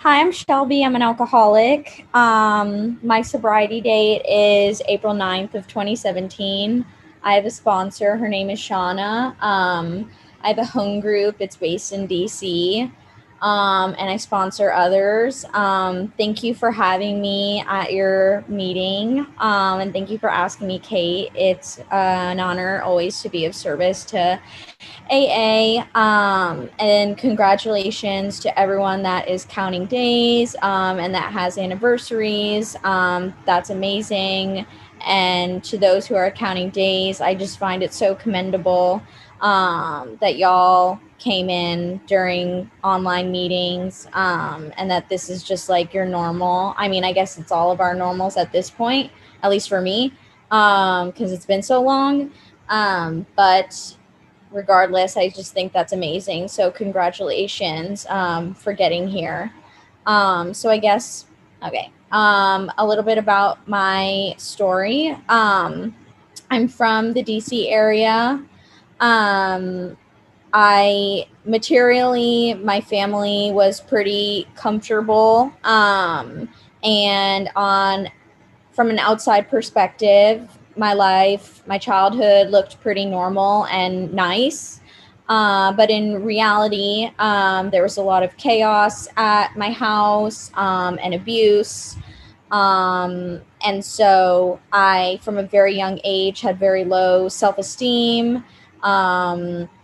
Hi, I'm Shelby. I'm an alcoholic. My sobriety date is April 9th of 2017. I have a sponsor. Her name is Shauna. I have a home group. It's based in DC. And I sponsor others. Thank you for having me at your meeting. And thank you for asking me, Kate. It's an honor always to be of service to AA. And congratulations to everyone that is counting days and that has anniversaries. That's amazing. And to those who are counting days, I just find it so commendable that y'all came in during online meetings and that this is just like your normal. I mean, I guess it's all of our normals at this point, at least for me, because it's been so long. But regardless, I just think that's amazing. So congratulations for getting here. So I guess, okay, a little bit about my story. I'm from the DC area. Um, I materially, my family was pretty comfortable. And on from an outside perspective, my life, my childhood looked pretty normal and nice. But in reality, there was a lot of chaos at my house and abuse. And so from a very young age, had very low self esteem,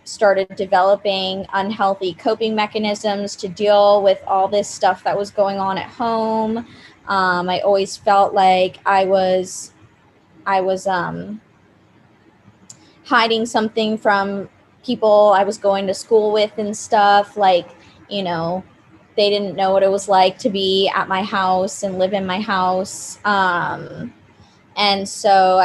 started developing unhealthy coping mechanisms to deal with all this stuff that was going on at home. I always felt like I was hiding something from people I was going to school with and stuff. Like, you know, they didn't know what it was like to be at my house and live in my house. And so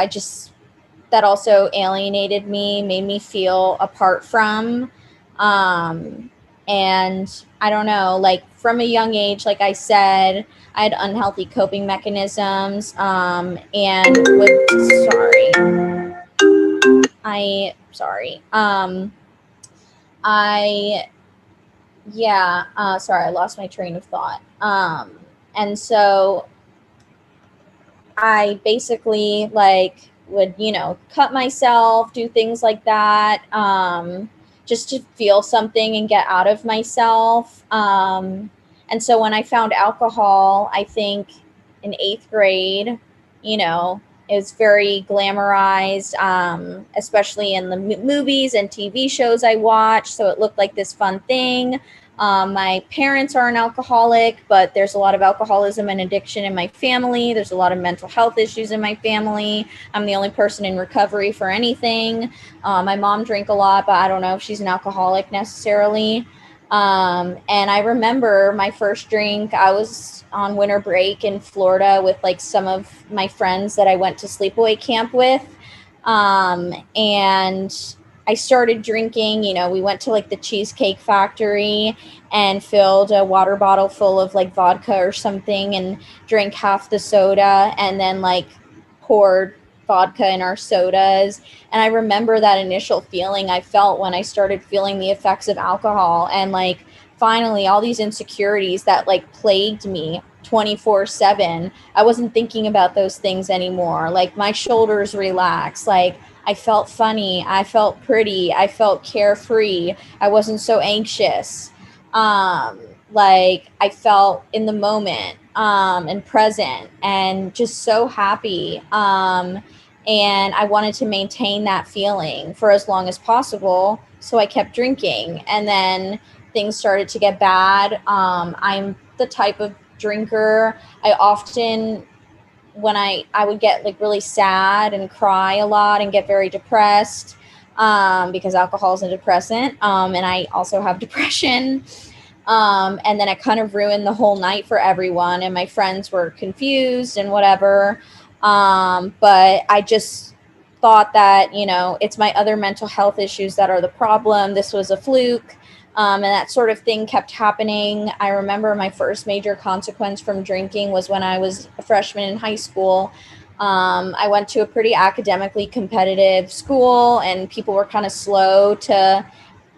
that also alienated me, made me feel apart from. Um, and I don't know, like from a young age, like I said, I had unhealthy coping mechanisms. And with, sorry. I, yeah, sorry, I lost my train of thought. And so I basically like would, cut myself, do things like that, just to feel something and get out of myself. And so when I found alcohol, I think in eighth grade, it was very glamorized, especially in the movies and TV shows I watched. So it looked like this fun thing. My parents are an alcoholic, but there's a lot of alcoholism and addiction in my family. There's a lot of mental health issues in my family. I'm the only person in recovery for anything. My mom drank a lot, but I don't know if she's an alcoholic necessarily. And I remember my first drink, I was on winter break in Florida with like some of my friends that I went to sleepaway camp with. And I started drinking, we went to like the Cheesecake Factory and filled a water bottle full of like vodka or something and drank half the soda and then like poured vodka in our sodas. And I remember that initial feeling I felt when I started feeling the effects of alcohol and like finally all these insecurities that like plagued me 24/7. I wasn't thinking about those things anymore. Like my shoulders relaxed. Like I felt funny. I felt pretty. I felt carefree. I wasn't so anxious. Um, like I felt in the moment and present and just so happy. And I wanted to maintain that feeling for as long as possible. So I kept drinking. And then things started to get bad. I'm the type of drinker. I often when I would get like really sad and cry a lot and get very depressed because alcohol is a depressant. And I also have depression. And then it kind of ruined the whole night for everyone. And my friends were confused and whatever. But I just thought that, it's my other mental health issues that are the problem. This was a fluke. And that sort of thing kept happening. I remember my first major consequence from drinking was when I was a freshman in high school. I went to a pretty academically competitive school, and people were kind of slow to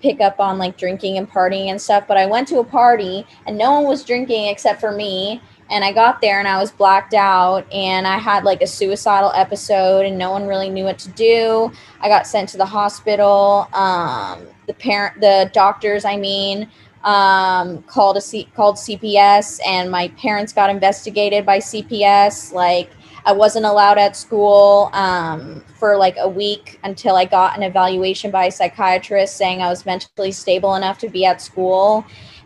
pick up on like drinking and partying and stuff, but I went to a party and no one was drinking except for me. And I got there and I was blacked out and I had like a suicidal episode and no one really knew what to do. I got sent to the hospital. The doctors, called CPS, and my parents got investigated by CPS. Like, I wasn't allowed at school for like a week until I got an evaluation by a psychiatrist saying I was mentally stable enough to be at school.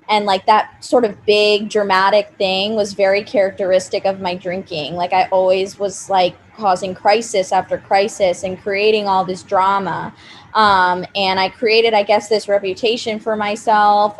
And like that sort of big dramatic thing was very characteristic of my drinking. Like, I always was like causing crisis after crisis and creating all this drama. And I created, I guess, this reputation for myself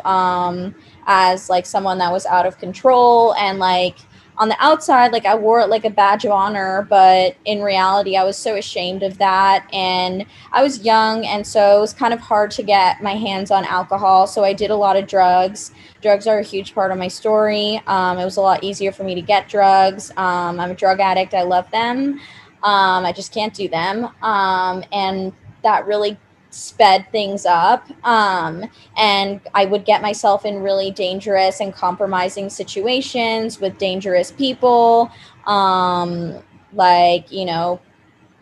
as like someone that was out of control. And like on the outside, like I wore it like a badge of honor, but in reality, I was so ashamed of that. And I was young, and so it was kind of hard to get my hands on alcohol. So I did a lot of drugs. Drugs are a huge part of my story. It was a lot easier for me to get drugs. I'm a drug addict. I love them. I just can't do them. And that really sped things up. And I would get myself in really dangerous and compromising situations with dangerous people. Like, you know,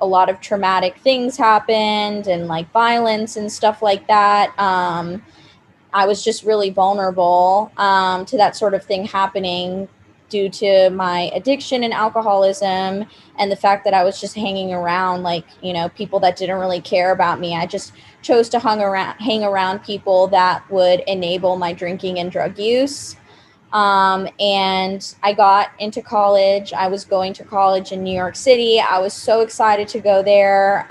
a lot of traumatic things happened and like violence and stuff like that. I was just really vulnerable to that sort of thing happening due to my addiction and alcoholism and the fact that I was just hanging around like, you know, people that didn't really care about me. I just chose to hang around people that would enable my drinking and drug use. And I got into college. I was going to college in New York City. I was so excited to go there.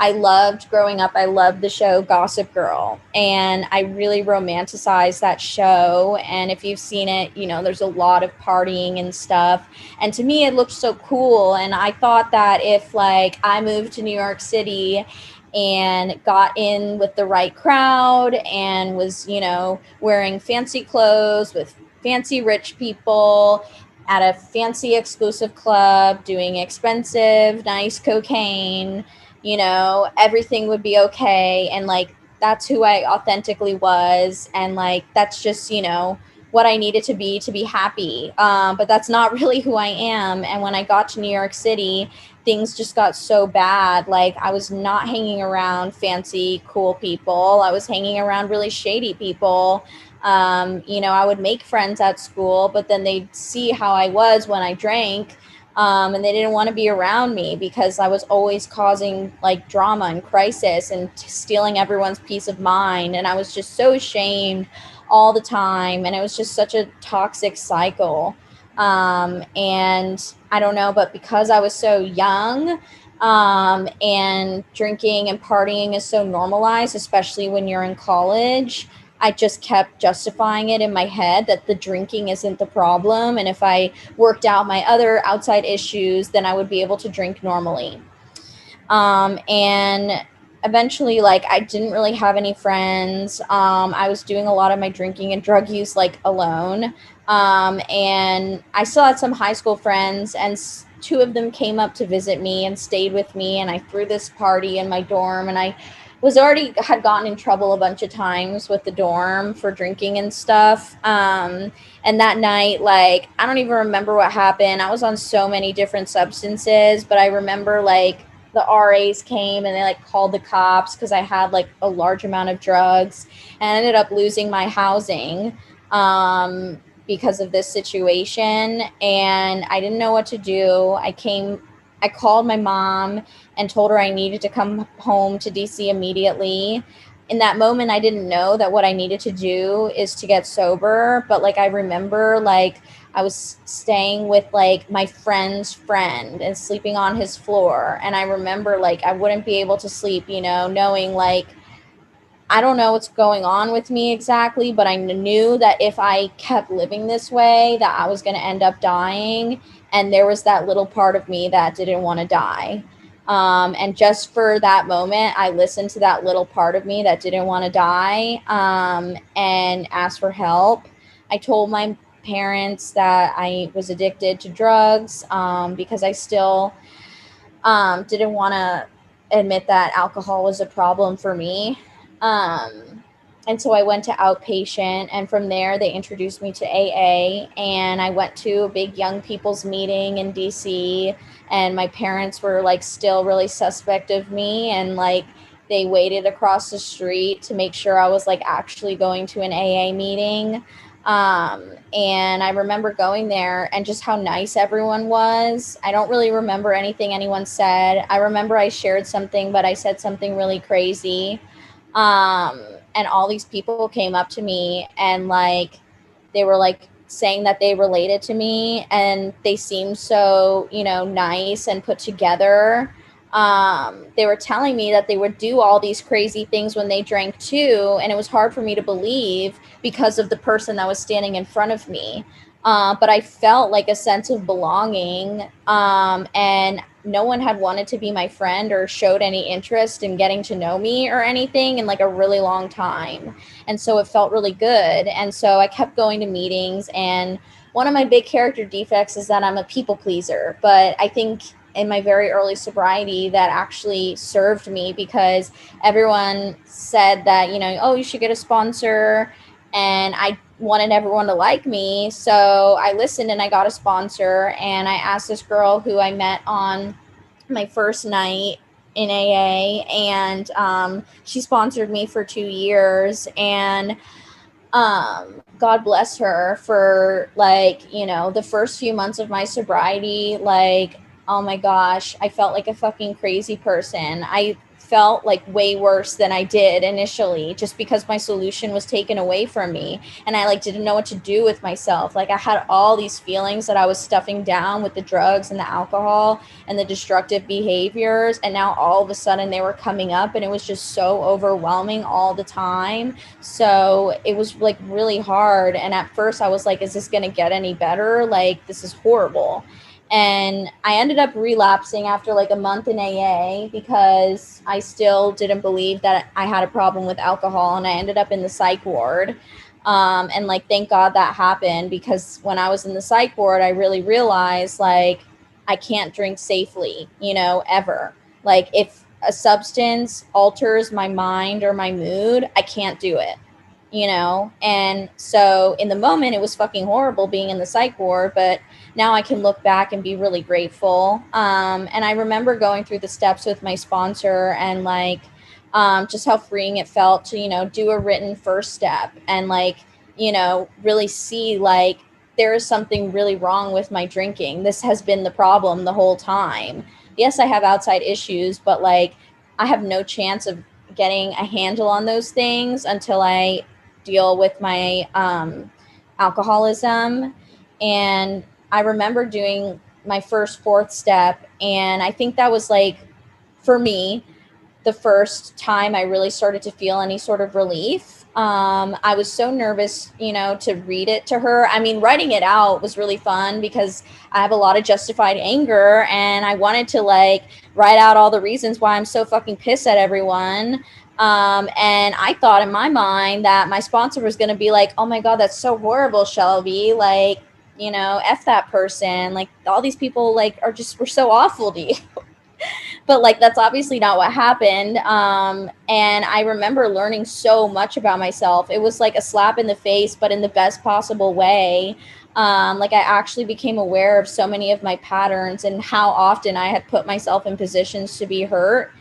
I loved growing up. I loved the show Gossip Girl, and I really romanticized that show. And if you've seen it, you know, there's a lot of partying and stuff. And to me, it looked so cool. And I thought that if like I moved to New York City and got in with the right crowd and was, you know, wearing fancy clothes with fancy rich people at a fancy exclusive club doing expensive, nice cocaine, you know, everything would be okay. And like, that's who I authentically was. And like, that's just, you know, what I needed to be happy. But that's not really who I am. And when I got to New York City, things just got so bad. Like, I was not hanging around fancy, cool people. I was hanging around really shady people. You know, I would make friends at school, but then they'd see how I was when I drank. And they didn't want to be around me because I was always causing like drama and crisis and stealing everyone's peace of mind. And I was just so ashamed all the time. And it was just such a toxic cycle. And I don't know, but because I was so young, and drinking and partying is so normalized, especially when you're in college, I just kept justifying it in my head that the drinking isn't the problem. And if I worked out my other outside issues, then I would be able to drink normally. And eventually, like, I didn't really have any friends. I was doing a lot of my drinking and drug use like alone. And I still had some high school friends, and two of them came up to visit me and stayed with me. And I threw this party in my dorm, and I was already had gotten in trouble a bunch of times with the dorm for drinking and stuff. And that night, like, I don't even remember what happened. I was on so many different substances, but I remember like the RAs came and they like called the cops because I had like a large amount of drugs, and I ended up losing my housing because of this situation. And I didn't know what to do. I called my mom and told her I needed to come home to DC immediately. In that moment, I didn't know that what I needed to do is to get sober. But like, I remember like I was staying with like my friend's friend and sleeping on his floor. And I remember like I wouldn't be able to sleep, you know, knowing like I don't know what's going on with me exactly, but I knew that if I kept living this way, that I was going to end up dying. And there was that little part of me that didn't want to die. And just for that moment, I listened to that little part of me that didn't want to die, and asked for help. I told my parents that I was addicted to drugs, because I still didn't want to admit that alcohol was a problem for me. And so I went to outpatient, and from there they introduced me to AA, and I went to a big young people's meeting in DC, and my parents were like still really suspect of me, and like they waited across the street to make sure I was like actually going to an AA meeting. And I remember going there and just how nice everyone was. I don't really remember anything anyone said. I remember I shared something, but I said something really crazy. um and all these people came up to me, and like they were like saying that they related to me, and they seemed so, nice and put together. They were telling me that they would do all these crazy things when they drank too, and it was hard for me to believe because of the person that was standing in front of me. But I felt like a sense of belonging, and no one had wanted to be my friend or showed any interest in getting to know me or anything in like a really long time. And so it felt really good. And so I kept going to meetings. And one of my big character defects is that I'm a people pleaser. But I think in my very early sobriety, that actually served me, because everyone said that, oh, you should get a sponsor. And I wanted everyone to like me. So I listened and I got a sponsor. And I asked this girl who I met on my first night in AA, and she sponsored me for 2 years. And God bless her for like, the first few months of my sobriety. Like, oh my gosh, I felt like a fucking crazy person. I felt like way worse than I did initially, just because my solution was taken away from me, and I like didn't know what to do with myself. Like I had all these feelings that I was stuffing down with the drugs and the alcohol and the destructive behaviors, and now all of a sudden they were coming up, and it was just so overwhelming all the time. So it was like really hard. And at first I was like, is this going to get any better? Like, this is horrible. And I ended up relapsing after like a month in AA, because I still didn't believe that I had a problem with alcohol. And I ended up in the psych ward. And like, thank God that happened, because when I was in the psych ward, I really realized like, I can't drink safely, ever. Like, if a substance alters my mind or my mood, I can't do it, And so in the moment, it was fucking horrible being in the psych ward, but now I can look back and be really grateful. And I remember going through the steps with my sponsor, and like, just how freeing it felt to, do a written first step, and like, really see like, there is something really wrong with my drinking. This has been the problem the whole time. Yes, I have outside issues, but like, I have no chance of getting a handle on those things until I deal with my alcoholism. And I remember doing my first fourth step, and I think that was like, for me, the first time I really started to feel any sort of relief. I was so nervous, to read it to her. I mean, writing it out was really fun, because I have a lot of justified anger, and I wanted to like write out all the reasons why I'm so fucking pissed at everyone. And I thought in my mind that my sponsor was going to be like, oh my God, that's so horrible, Shelby. Like, F that person. Like, all these people like were so awful to you. But like, that's obviously not what happened. And I remember learning so much about myself. It was like a slap in the face, but in the best possible way. Like, I actually became aware of so many of my patterns and how often I had put myself in positions to be hurt.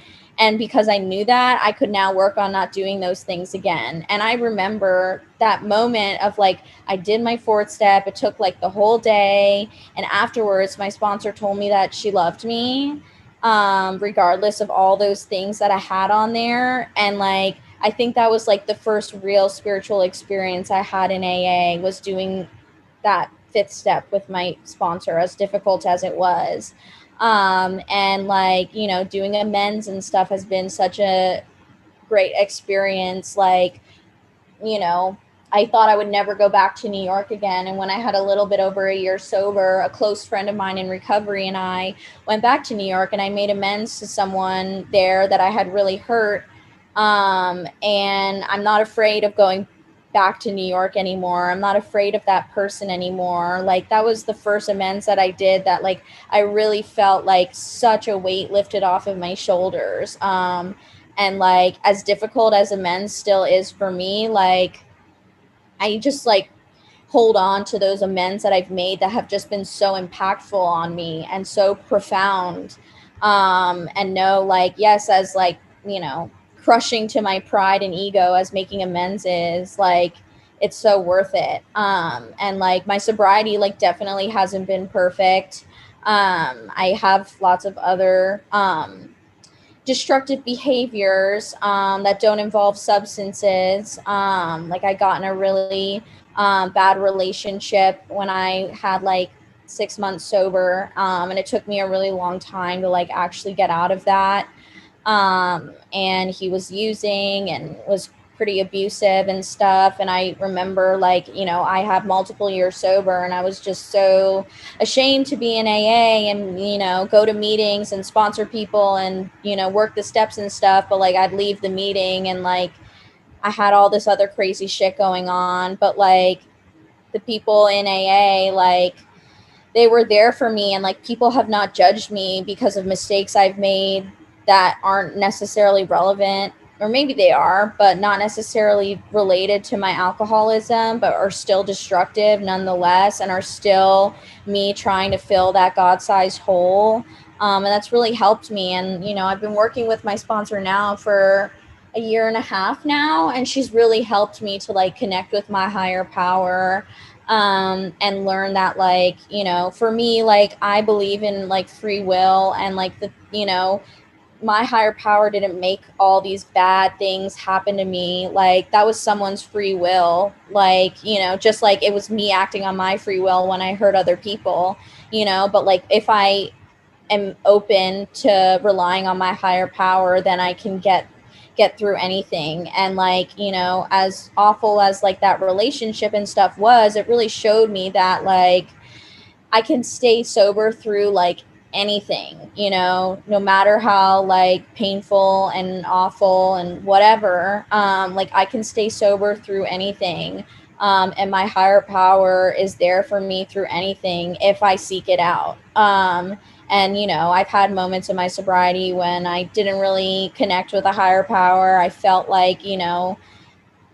And because I knew that, I could now work on not doing those things again. And I remember that moment of like, I did my fourth step. It took like the whole day. And afterwards, my sponsor told me that she loved me, regardless of all those things that I had on there. And like, I think that was like the first real spiritual experience I had in AA, was doing that fifth step with my sponsor, as difficult as it was. And like, doing amends and stuff has been such a great experience. Like, you know, I thought I would never go back to New York again. And when I had a little bit over a year sober, a close friend of mine in recovery and I went back to New York, and I made amends to someone there that I had really hurt. And I'm not afraid of going back to New York anymore. I'm not afraid of that person anymore. Like, that was the first amends that I did that, like, I really felt like such a weight lifted off of my shoulders. And like, as difficult as amends still is for me, like, I just like hold on to those amends that I've made that have just been so impactful on me and so profound. And know, like, yes, as like, you know, crushing to my pride and ego as making amends is, like, it's so worth it. And like, my sobriety, like, definitely hasn't been perfect. I have lots of other destructive behaviors that don't involve substances. Like, I got in a really bad relationship when I had like 6 months sober, and it took me a really long time to like actually get out of that. And he was using and was pretty abusive and stuff. And I remember, like, you know, I had multiple years sober, and I was just so ashamed to be in AA and, you know, go to meetings and sponsor people and, you know, work the steps and stuff. But like, I'd leave the meeting and like, I had all this other crazy shit going on. But like, the people in AA, like, they were there for me, and like, people have not judged me because of mistakes I've made that aren't necessarily relevant, or maybe they are, but not necessarily related to my alcoholism, but are still destructive nonetheless, and are still me trying to fill that God-sized hole. And that's really helped me. And, you know, I've been working with my sponsor now for a year and a half now, and she's really helped me to like connect with my higher power, and learn that, like, you know, for me, like, I believe in like free will, and like, the, you know, my higher power didn't make all these bad things happen to me. Like, that was someone's free will. Like, you know, just like it was me acting on my free will when I hurt other people, you know. But like, if I am open to relying on my higher power, then I can get through anything. And like, you know, as awful as like that relationship and stuff was, it really showed me that like, I can stay sober through like anything, you know, no matter how like painful and awful and whatever. Like, I can stay sober through anything. And my higher power is there for me through anything if I seek it out. And, you know, I've had moments in my sobriety when I didn't really connect with a higher power. I felt like, you know,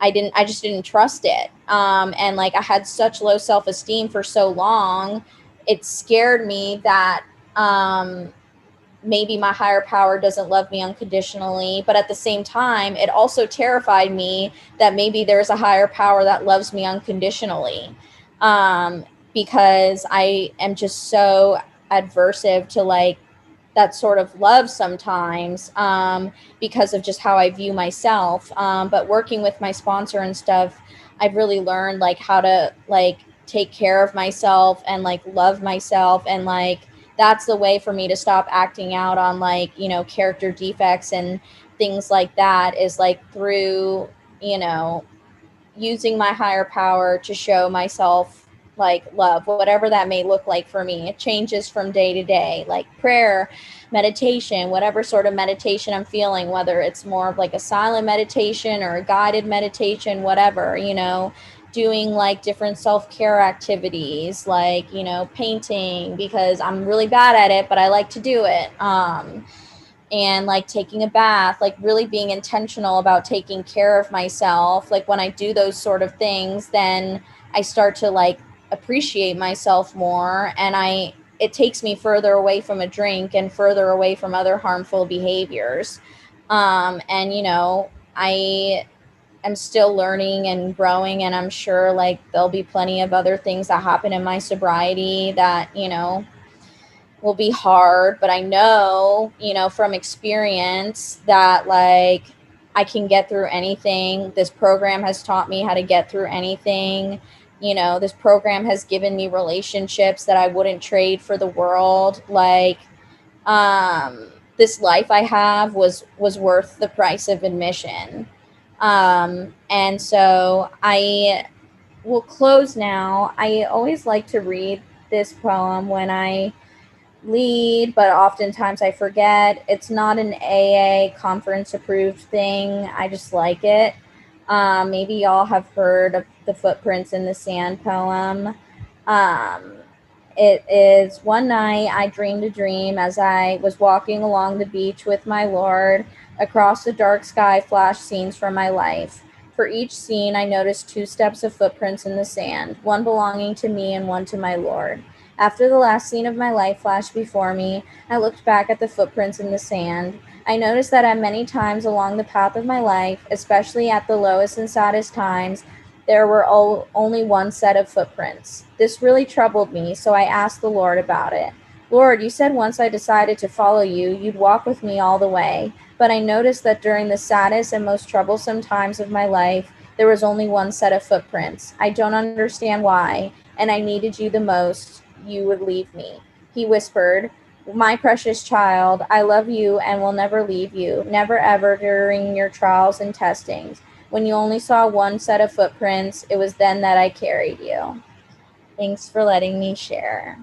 I just didn't trust it. And like, I had such low self-esteem for so long, it scared me that, maybe my higher power doesn't love me unconditionally. But at the same time, it also terrified me that maybe there's a higher power that loves me unconditionally. Um, because I am just so adversive to like that sort of love sometimes, because of just how I view myself. But working with my sponsor and stuff, I've really learned like how to like take care of myself and like love myself. And like, that's the way for me to stop acting out on like, you know, character defects and things like that, is like through, you know, using my higher power to show myself like love, whatever that may look like for me. It changes from day to day, like prayer, meditation, whatever sort of meditation I'm feeling, whether it's more of like a silent meditation or a guided meditation, whatever, you know, doing like different self-care activities, like, you know, painting, because I'm really bad at it, but I like to do it. And like taking a bath, like really being intentional about taking care of myself. Like, when I do those sort of things, then I start to like appreciate myself more, and it takes me further away from a drink and further away from other harmful behaviors. And, you know, I am still learning and growing, and I'm sure like there'll be plenty of other things that happen in my sobriety that, you know, will be hard. But I know, you know, from experience that like, I can get through anything. This program has taught me how to get through anything. You know, this program has given me relationships that I wouldn't trade for the world. Like, this life I have was worth the price of admission. And so I will close now. I always like to read this poem when I lead, but oftentimes I forget. It's not an AA conference approved thing. I just like it. Maybe y'all have heard of the Footprints in the Sand poem. Um, it is, one night I dreamed a dream as I was walking along the beach with my Lord. Across the dark sky flashed scenes from my life. For each scene, I noticed 2 steps of footprints in the sand, one belonging to me and one to my Lord. After the last scene of my life flashed before me, I looked back at the footprints in the sand. I noticed that at many times along the path of my life, especially at the lowest and saddest times, there were only one set of footprints. This really troubled me, so I asked the Lord about it. Lord, you said once I decided to follow you, you'd walk with me all the way. But I noticed that during the saddest and most troublesome times of my life, there was only one set of footprints. I don't understand why, and I needed you the most. You would leave me. He whispered, my precious child, I love you and will never leave you, never ever during your trials and testings. When you only saw one set of footprints, it was then that I carried you. Thanks for letting me share.